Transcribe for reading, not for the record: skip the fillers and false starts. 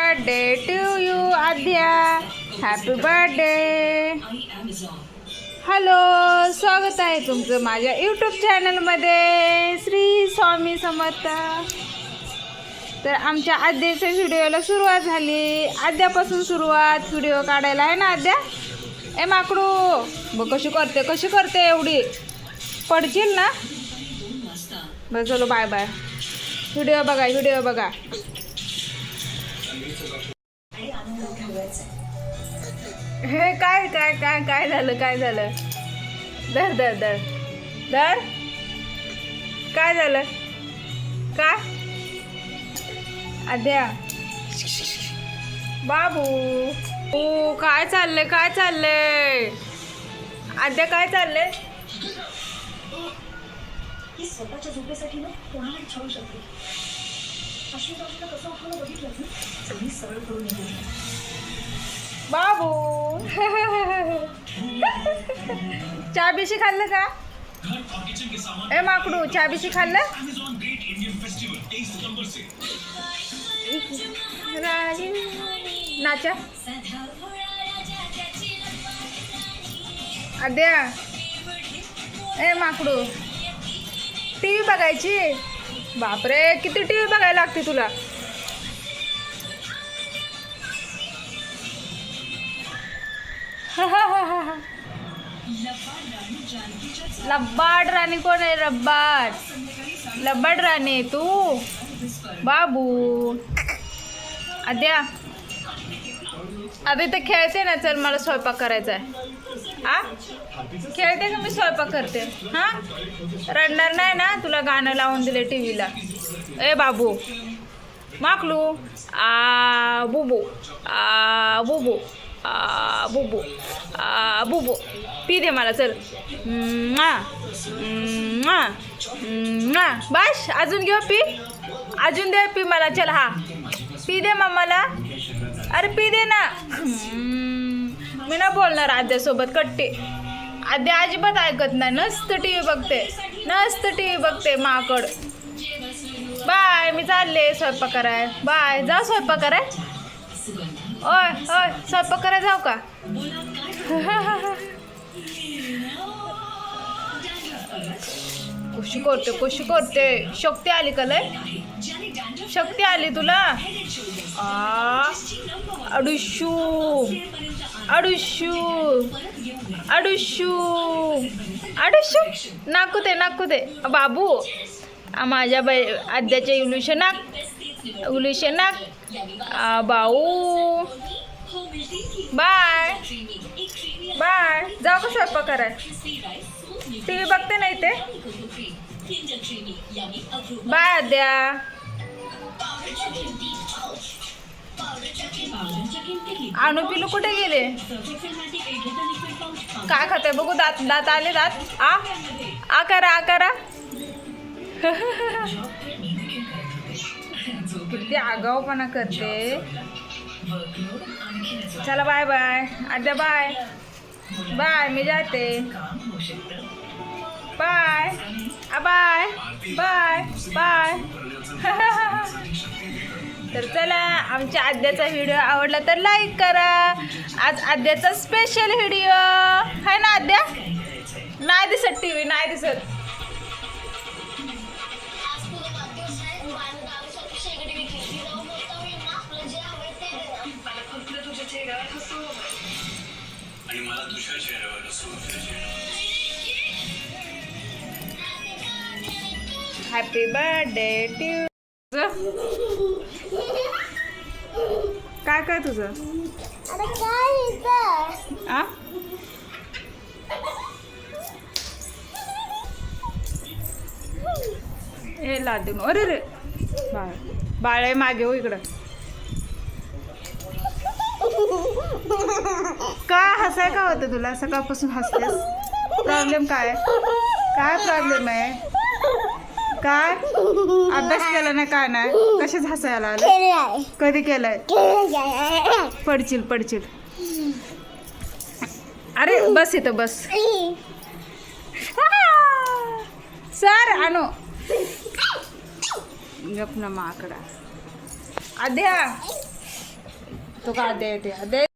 Birthday to you Aadya. Happy birthday. Hello, स्वागत आहे तुमचं माझ्या यूट्यूब चॅनलमध्ये. श्री स्वामी समर्थ. तर आमच्या आद्याच्या व्हिडिओला सुरुवात झाली. आद्यापासून सुरुवात व्हिडिओ काढायला आहे ना आद्या. ए माकडू बघ कशी करते एवढी. पडशील ना. बरं चलो बाय बाय. व्हिडिओ बघा. हे काय झालं. धर काय झालं. काय आद्या बाबू. ओ काय चाललंय आद्या. काय चाललंय. स्वतःच्या झोपेसाठी ना कोणाला छळू शकते. अश्विन कसं आपल्याला बघितलं सगळी सरळ करून येते बाबू. चहा बिशी खाल्लं का. ए माकडू चहा बिशी खाल्लं. नाचा आद्या. ए माकडू टीव्ही बघायची. बापरे किती टीव्ही बघायला लागते तुला. लब्बाड राणी कोण आहे. लब्बाड राणी तू बाबू. आद्या अभि तर खेळते ना. चल मला स्वयंपाक करायचा आहे. हा खेळते का मी स्वयंपाक करते. हा रडणार नाही ना. तुला गाणं लावून दिले टीव्हीला. ए बाबू माकलू. आ बुबू आ बुबू आ बुबू आ बुबू. पी दे मला चल. बस अजून घेऊ पी. अजून दे पी मला. चल हा पी दे मम्माला. अरे पी दे ना. मी ना बोलणार आद्यासोबत कट्टी. आद्या अजिबात ऐकत नाही. नुसतं टीव्ही बघते माकड. बाय मी चालले स्वयंपाक कराय. बाय जा स्वयंपाक कराय. ओय स्वयंपाक कराय जाऊ का. कशी करते. शक्ती आली का लय. शक्ती आली तुला. अडुशू नाकू दे बाबू. माझ्या आद्याच्या इल्युशन नाक. बाऊ बाय जाऊ का स्वयंपाक कराय. टीव्ही बघते नाही ते. बाय आद्या. आणू पिलू कुठे गेले. काय खाते बघू. दात आले. दात आ करा. किती आगाऊपणा करते. चला बाय बाय आद्या. बाय मी जाते. बाय तर चला आमच्या आद्याचा व्हिडिओ आवडला तर लाईक करा. आज आद्याचा स्पेशल व्हिडिओ आहे ना आद्या. नाही दिसत टीव्ही नाही दिसत. Happy birthday to. काय तुझं. आ हे लादून. अरे रे बाळ मागे हो इकडं. का हसाय का होतं तुला. सकाळपासून हसतेस. प्रॉब्लेम काय प्रॉब्लेम आहे. काय अभ्यास केला नाही. काय नाही. कशाच हसायला आलं. कधी केलाय. पडशील. अरे बस इथं बस. सर आणो. गप ना माकडा. आद्या तो का अध्याय येते अध्याय